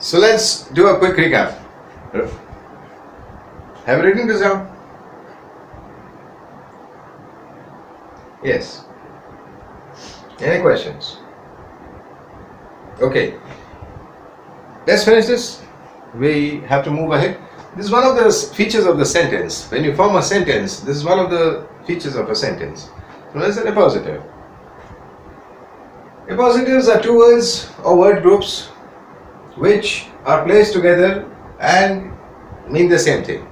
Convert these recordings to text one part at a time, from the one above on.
So let's do a quick recap. Have you written this down? Yes. Any questions? Okay. Let's finish this. We have to move ahead. This is one of the features of the sentence. When you form a sentence, this is one of the features of a sentence. So let's say an appositive. Appositives are two words or word groups which are placed together and mean the same thing.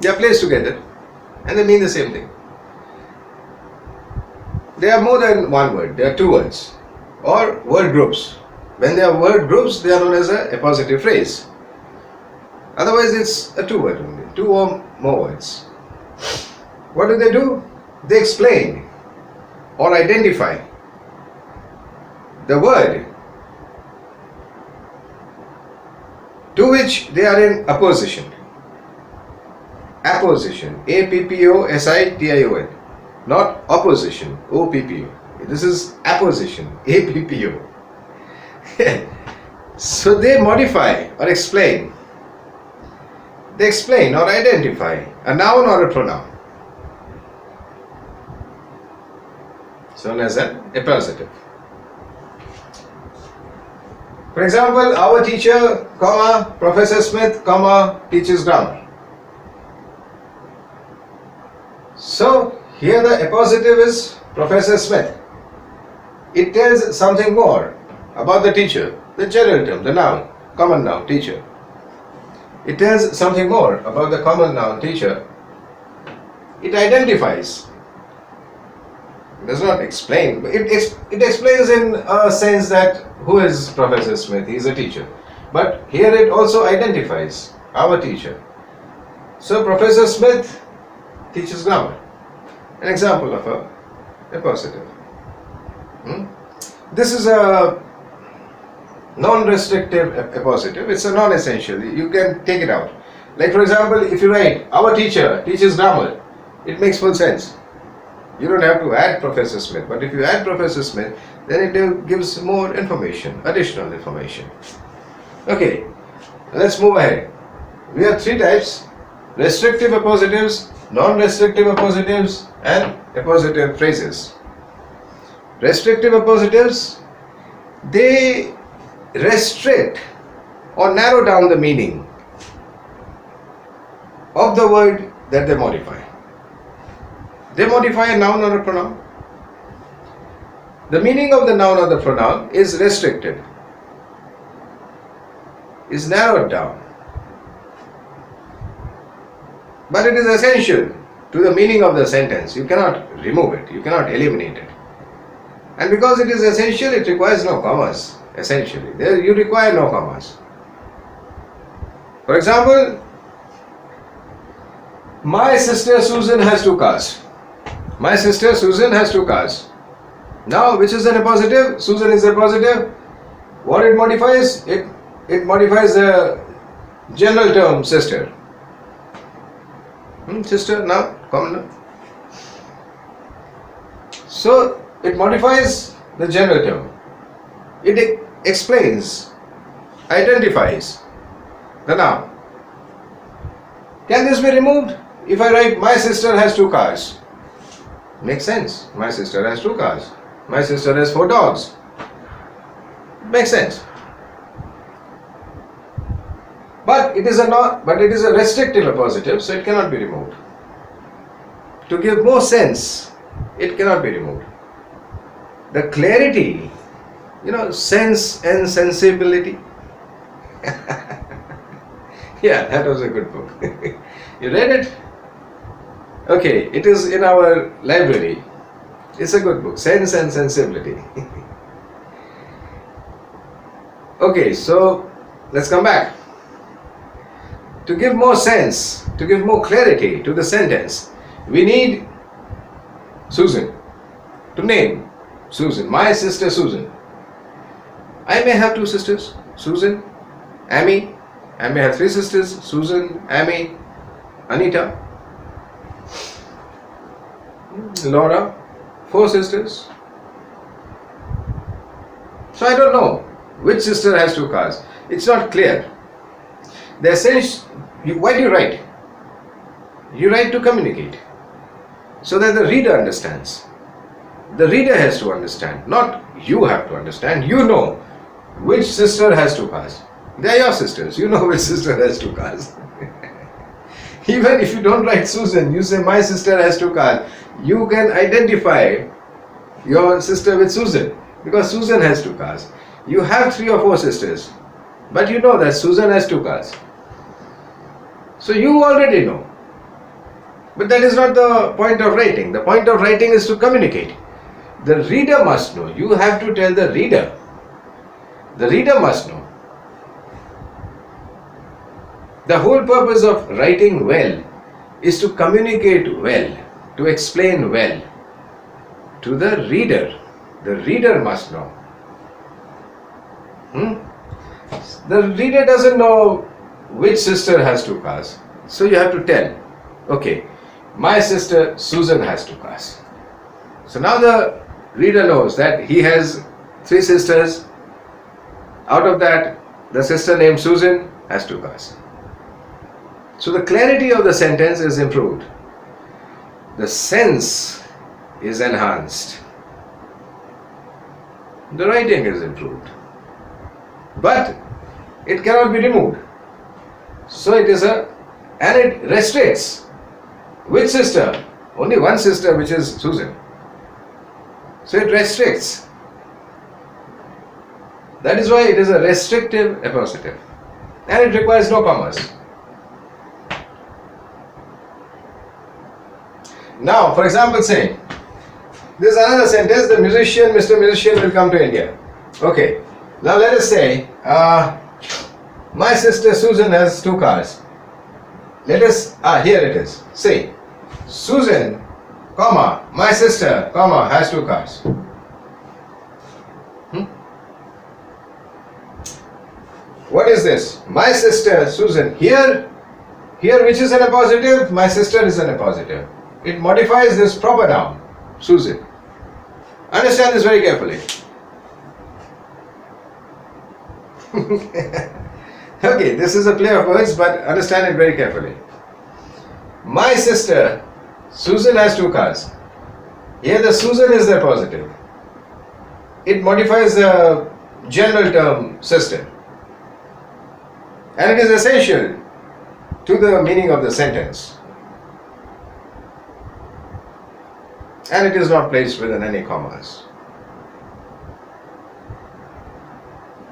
They are placed together and they mean the same thing. They are more than one word, they are two words or word groups. When they are word groups, they are known as a appositive phrase. Otherwise, it's a two word only, two or more words. What do? They explain or identify the word to which they are in apposition. Apposition, A-P-P-O-S-I-T-I-O-N, not opposition, O-P-P-O. This is apposition, A-P-P-O. So they modify or explain. They explain or identify a noun or a pronoun. So known as an appositive. For example, our teacher, comma, Professor Smith, comma, teaches grammar. So here the appositive is Professor Smith. It tells something more about the teacher, the general term, the noun, common noun, teacher. It tells something more about the common noun, teacher. It identifies. It does not explain. It explains in a sense that who is Professor Smith? He is a teacher. But here it also identifies our teacher. So Professor Smith teaches grammar. An example of a appositive. This is a non-restrictive appositive. It's a non-essential. You can take it out. Like for example, if you write, our teacher teaches grammar, it makes full sense. You don't have to add Professor Smith. But if you add Professor Smith, then it gives more information, additional information. Okay, let's move ahead. We have three types: restrictive appositives, non-restrictive appositives, and appositive phrases. Restrictive appositives, they restrict or narrow down the meaning of the word that they modify. They modify a noun or a pronoun. The meaning of the noun or the pronoun is restricted, is narrowed down. But it is essential to the meaning of the sentence. You cannot remove it, you cannot eliminate it. And because it is essential, it requires no commas, essentially. You require no commas. For example, my sister Susan has two cars. My sister Susan has two cars. Now, which is an appositive? Susan is a positive. What it modifies? It modifies the general term sister. Sister, now, common noun. So, it modifies the general term. It explains, identifies the noun. Can this be removed? If I write, my sister has two cars. Makes sense. My sister has two cars. My sister has 4 dogs. Makes sense. But it is a restrictive appositive, so it cannot be removed. To give more sense, it cannot be removed. The clarity, sense and sensibility. Yeah, that was a good book. You read it? Okay, it is in our library. It's a good book, Sense and Sensibility. Okay, so let's come back. To give more sense, to give more clarity to the sentence, we need Susan. To name Susan, my sister Susan. I may have 2 sisters, Susan, Amy. I may have 3 sisters, Susan, Amy, Anita, Laura, 4 sisters. So I don't know which sister has 2 cars. It's not clear. The essence, why do you write? You write to communicate, so that the reader understands. The reader has to understand, not you have to understand. You know which sister has two cars. They are your sisters. You know which sister has two cars. Even if you don't write Susan, you say my sister has two cars. You can identify your sister with Susan because Susan has two cars. You have 3 or 4 sisters, but you know that Susan has 2 cars. So you already know. But that is not the point of writing. The point of writing is to communicate. The reader must know. You have to tell the reader. The reader must know. The whole purpose of writing well is to communicate well, to explain well to the reader. The reader must know. The reader doesn't know which sister has 2 cars. So you have to tell, okay, my sister Susan has 2 cars. So now the reader knows that he has 3 sisters. Out of that, the sister named Susan has 2 cars. So the clarity of the sentence is improved. The sense is enhanced. The writing is improved. But it cannot be removed. So it is and it restricts. Which sister? Only one sister, which is Susan. So it restricts. That is why it is a restrictive appositive. And it requires no commas. Now, for example, say, there is another sentence, the musician, Mr. Musician will come to India. Okay. Now let us say, my sister Susan has 2 cars. Let us, here it is. Say, Susan, comma, my sister, comma, has 2 cars. What is this? My sister Susan. Here which is an appositive, my sister is an appositive. It modifies this proper noun, Susan. Understand this very carefully. Okay, this is a play of words, but understand it very carefully. My sister Susan has 2 cars. Here the Susan is the appositive. It modifies the general term sister. And it is essential to the meaning of the sentence. And it is not placed within any commas.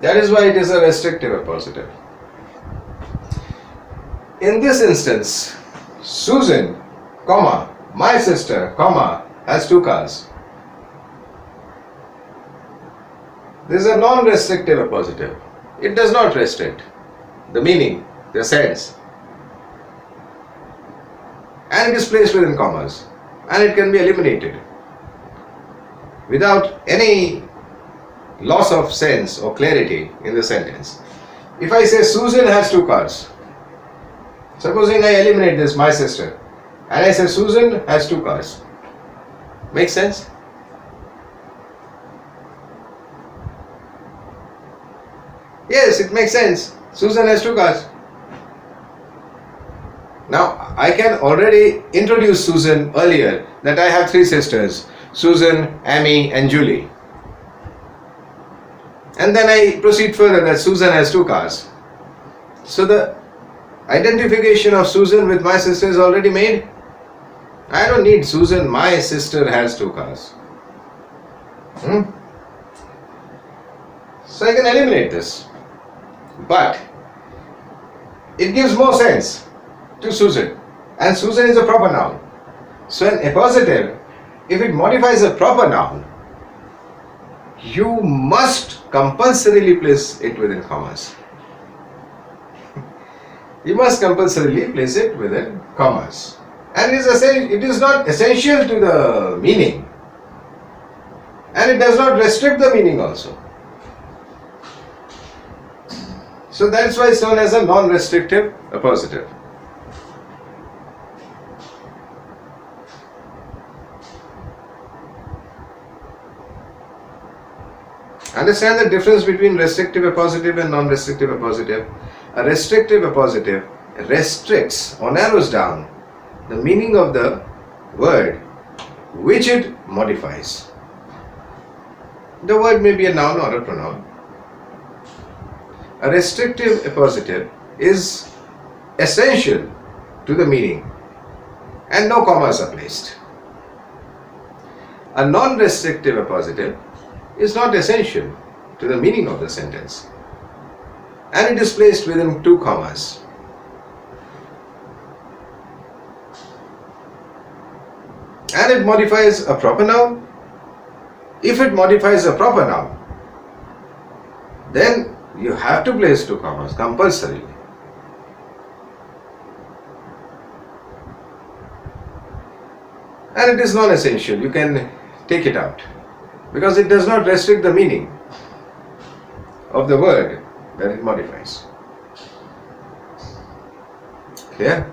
That is why it is a restrictive appositive. In this instance, Susan, comma, my sister, comma, has 2 cars. This is a non-restrictive appositive. It does not restrict the meaning, the sense. And it is placed within commas. And it can be eliminated without any loss of sense or clarity in the sentence. If I say Susan has 2 cars, supposing I eliminate this, my sister, and I say Susan has 2 cars. Make sense? Yes, it makes sense. Susan has 2 cars. Now, I can already introduce Susan earlier that I have 3 sisters, Susan, Amy and Julie. And then I proceed further that Susan has 2 cars. So the identification of Susan with my sister is already made. I don't need Susan, my sister has 2 cars. So I can eliminate this. But it gives more sense to Susan. And Susan is a proper noun. So an appositive, if it modifies a proper noun, you must compulsorily place it within commas. You must compulsorily place it within commas. And it is not essential to the meaning. And it does not restrict the meaning also. So that's why it's known as a non-restrictive appositive. Understand the difference between restrictive appositive and non-restrictive appositive. A restrictive appositive restricts or narrows down the meaning of the word which it modifies. The word may be a noun or a pronoun. A restrictive appositive is essential to the meaning and no commas are placed. A non-restrictive appositive is not essential to the meaning of the sentence and it is placed within 2 commas. And it modifies a proper noun. If it modifies a proper noun, then you have to place 2 commas compulsorily. And it is non-essential, you can take it out because it does not restrict the meaning of the word that it modifies. Clear?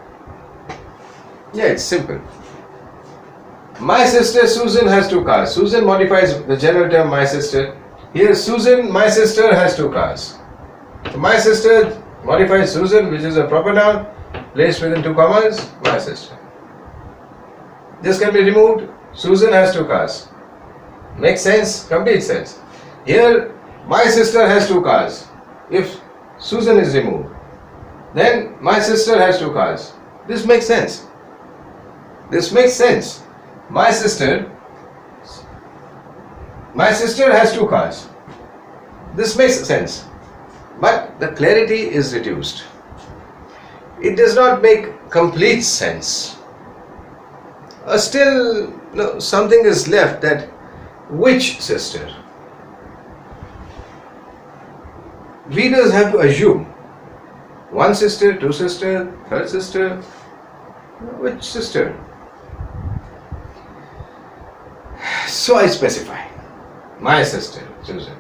Yeah, it's simple. My sister Susan has 2 cars. Susan modifies the general term my sister. Here Susan, my sister, has 2 cars. So my sister modifies Susan, which is a proper noun, placed within 2 commas, my sister. This can be removed. Susan has 2 cars. Makes sense? Complete sense. Here my sister has 2 cars. If Susan is removed, then my sister has 2 cars. This makes sense. This makes sense. My sister has 2 cars. This makes sense. But the clarity is reduced. It does not make complete sense. Still, something is left, that which sister? Readers have to assume 1 sister, 2 sister, 3rd sister. Which sister? So I specify my sister Susan.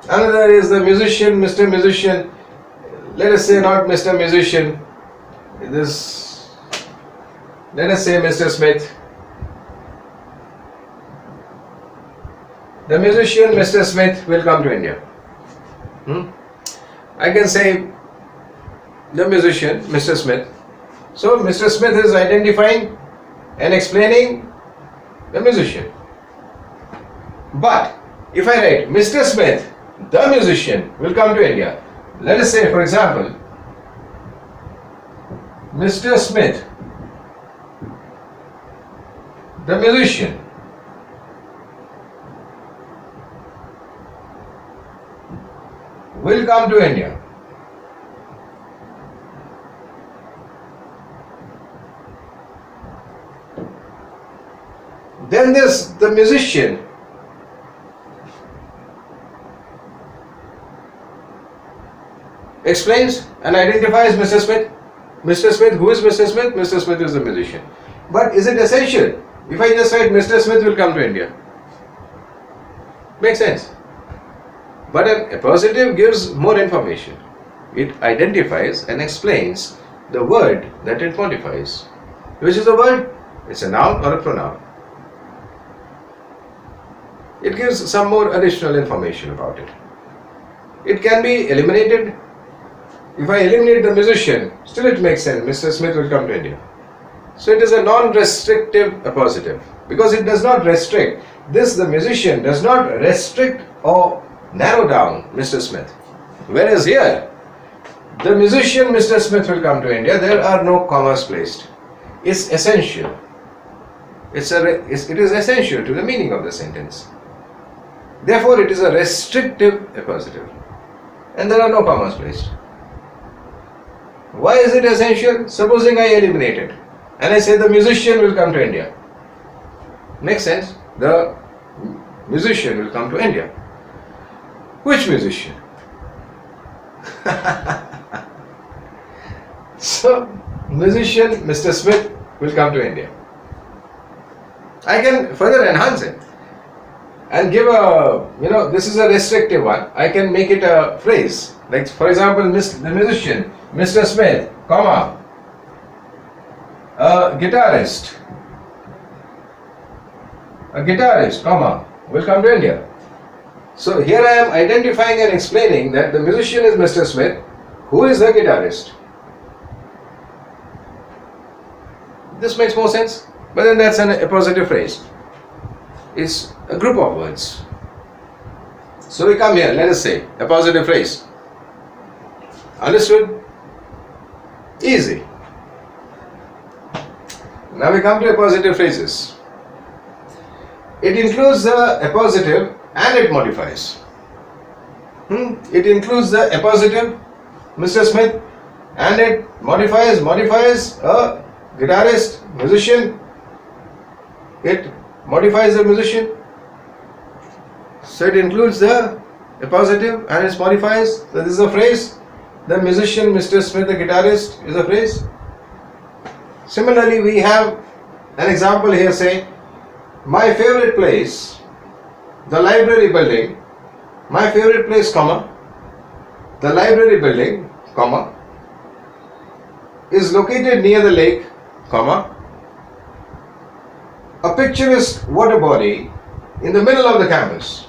Another is the musician, Mr. Musician. Let us say not Mr. Musician. Let us say Mr. Smith. The musician Mr. Smith will come to India. I can say the musician Mr. Smith. So Mr. Smith is identifying and explaining the musician. But if I write Mr. Smith, the musician, will come to India. Let us say, for example, Mr. Smith, the musician, will come to India. Then the musician explains and identifies Mr. Smith. Mr. Smith, who is Mr. Smith? Mr. Smith is the musician. But is it essential? If I just write Mr. Smith will come to India. Makes sense. But an appositive gives more information. It identifies and explains the word that it modifies. Which is the word? It's a noun or a pronoun. It gives some more additional information about it. It can be eliminated. If I eliminate the musician, still it makes sense. Mr. Smith will come to India. So it is a non-restrictive appositive because it does not restrict. The musician does not restrict or narrow down Mr. Smith. Whereas here, the musician Mr. Smith will come to India. There are no commas placed. It's essential. It is essential to the meaning of the sentence. Therefore, it is a restrictive appositive. And there are no commas placed. Why is it essential? Supposing I eliminate it and I say the musician will come to India. Makes sense? The musician will come to India. Which musician? So, musician Mr. Smith will come to India. I can further enhance it and give this is a restrictive one. I can make it a phrase. Like, for example, the musician Mr. Smith, comma, a guitarist a guitarist, comma, will come to India. So here I am identifying and explaining that the musician is Mr. Smith, who is the guitarist. This makes more sense, but then that's an appositive phrase. It's a group of words. So we come here, let us say, appositive phrase. Understood? Easy. Now we come to appositive phrases. It includes the appositive and it modifies. It includes the appositive, Mr. Smith, and it modifies a guitarist, musician. It modifies the musician. So it includes the appositive and it modifies. So this is a phrase. The musician, Mr. Smith, the guitarist is a phrase. Similarly, we have an example here, say, my favorite place, the library building, my favorite place, comma, the library building, comma, is located near the lake, comma, a picturesque water body in the middle of the campus.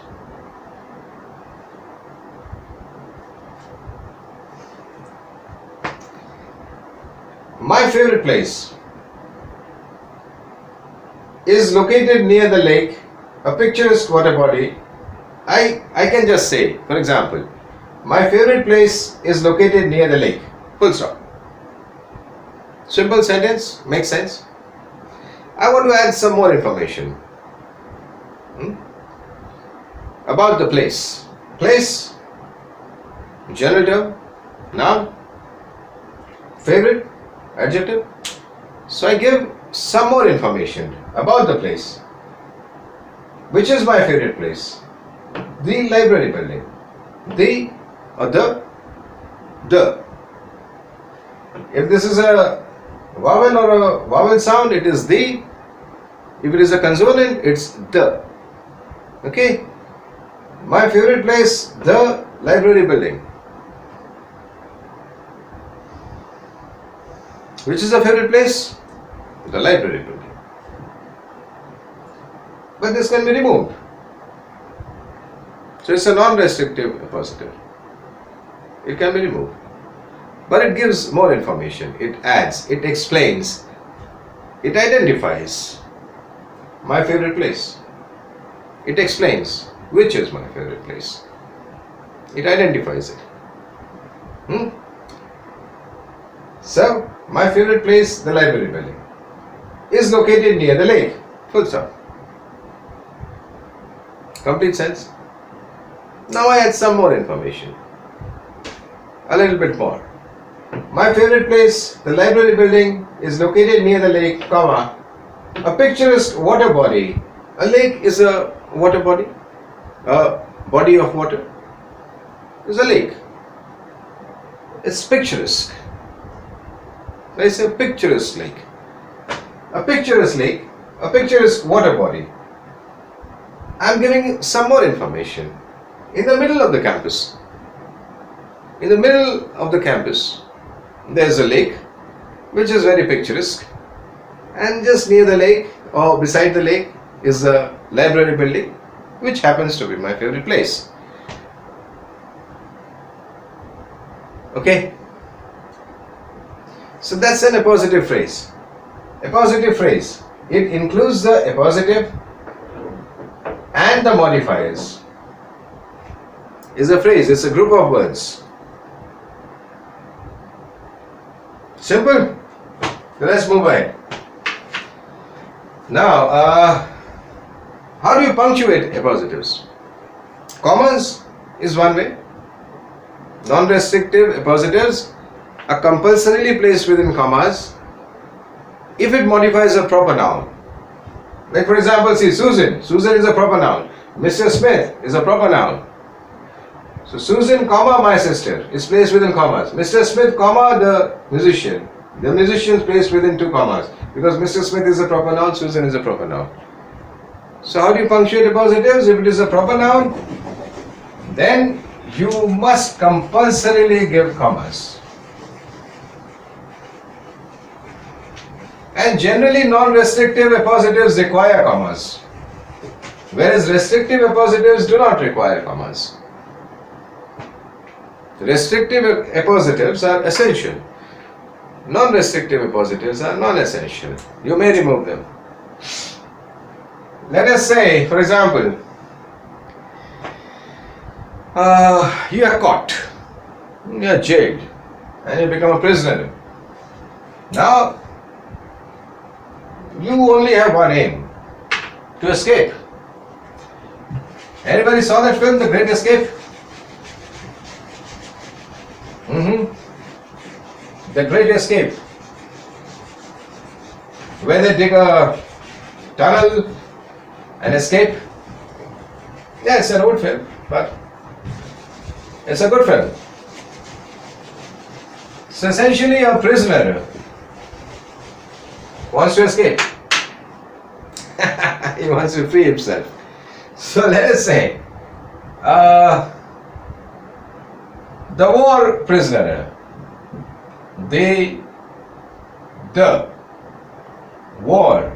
My favorite place is located near the lake, a picturesque water body. I can just say, for example, my favorite place is located near the lake. Full stop. Simple sentence, makes sense. I want to add some more information about the place. Place, general term, noun, favorite, adjective. So I give some more information about the place. Which is my favorite place? The library building. The or the. If this is a vowel or a vowel sound, it is the. If it is a consonant, it's the. Okay? My favorite place, the library building. Which is the favorite place? The library building. But this can be removed. So it's a non-restrictive appositive. It can be removed. But it gives more information. It adds, it explains, it identifies my favorite place. It explains which is my favorite place. It identifies it. So, my favorite place, the library building, is located near the lake. Full stop. Complete sense? Now I add some more information. A little bit more. My favorite place, the library building, is located near the lake, comma, a picturesque water body. A lake is a water body. A body of water is a lake. It's picturesque. It's a picturesque lake. A picturesque lake, a picturesque water body. I'm giving some more information. In the middle of the campus, there's a lake which is very picturesque, and just near the lake or beside the lake is a library building which happens to be my favorite place. Okay? So that's an appositive phrase. Appositive phrase. It includes the appositive and the modifiers. Is a phrase, it's a group of words. Simple? Let's move ahead. Now, how do you punctuate appositives? Commas is one way. Non-restrictive appositives are compulsorily placed within commas if it modifies a proper noun. Like for example, see Susan. Susan is a proper noun. Mr. Smith is a proper noun. So Susan, comma, my sister is placed within commas. Mr. Smith, comma, the musician. The musician is placed within two commas. Because Mr. Smith is a proper noun, Susan is a proper noun. So how do you punctuate appositives? If it is a proper noun, then you must compulsorily give commas. And generally non-restrictive appositives require commas. Whereas restrictive appositives do not require commas. Restrictive appositives are essential. Non-restrictive appositives are non-essential. You may remove them. Let us say, for example, you are caught, you are jailed, and you become a prisoner. Now, you only have one aim: to escape. Anybody saw that film, The Great Escape? The Great Escape, where they dig a tunnel and escape. Yeah, it's an old film, but it's a good film. So essentially, a prisoner wants to escape. He wants to free himself. So let us say, the war prisoner, the war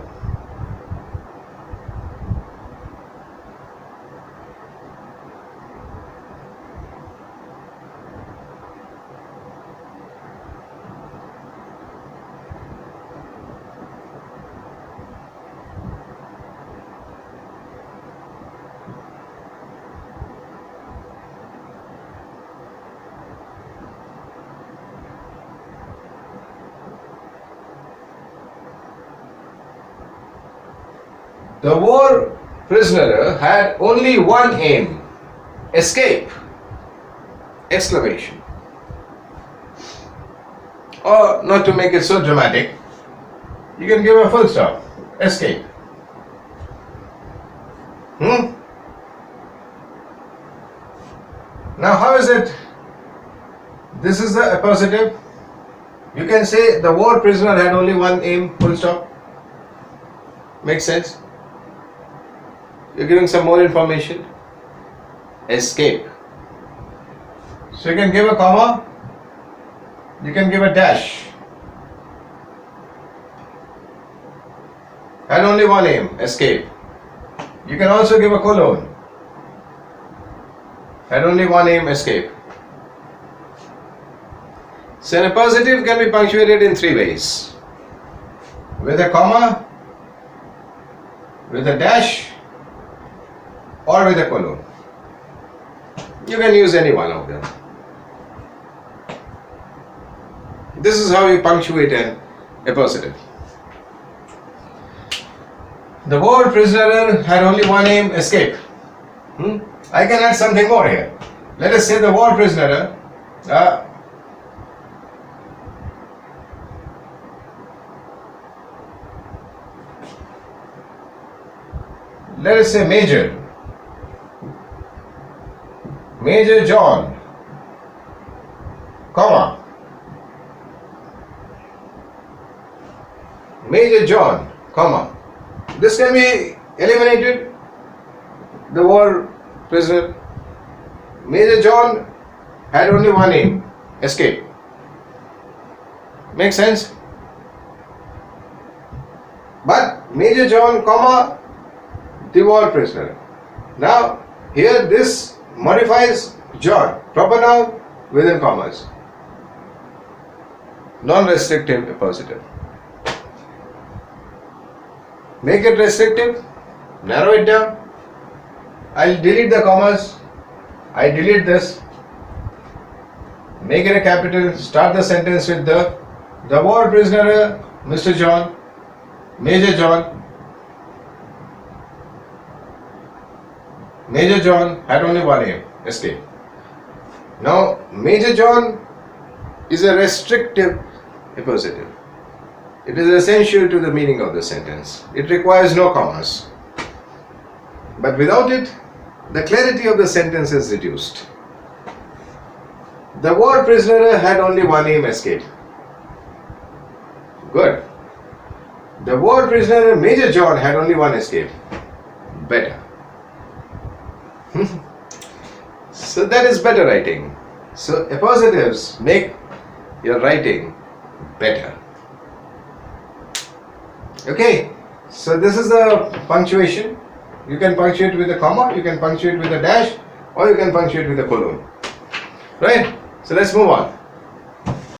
The war prisoner had only one aim: escape! Exclamation. Or, not to make it so dramatic, you can give a full stop. Escape. Now, how is it? This is the appositive. You can say the war prisoner had only one aim, full stop. Makes sense? You're giving some more information. Escape. So you can give a comma, you can give a dash. Had only one aim: escape. You can also give a colon. Had only one aim: escape. So an appositive can be punctuated in three ways: with a comma, with a dash, or with a colon. You can use any one of them. This is how you punctuate an appositive. The war prisoner had only one aim: escape. I can add something more here. Let us say the war prisoner let us say Major John, comma, Major John, comma. This can be eliminated. The war prisoner, Major John, had only one aim: escape. Make sense? But Major John, comma, the war prisoner. Now, here this modifies John, proper noun within commas. Non-restrictive appositive. Make it restrictive, narrow it down. I'll delete the commas. I delete this. Make it a capital. Start the sentence with the war prisoner, Mr. John, Major John. Major John had only one aim: escape. Now, Major John is a restrictive appositive. It is essential to the meaning of the sentence. It requires no commas. But without it, the clarity of the sentence is reduced. The war prisoner had only one aim: escape. Good. The war prisoner, Major John, had only one escape. Better. So that is better writing. So appositives make your writing better. Okay, so this is the punctuation. You can punctuate with a comma, you can punctuate with a dash, or you can punctuate with a colon. Right? So let's move on.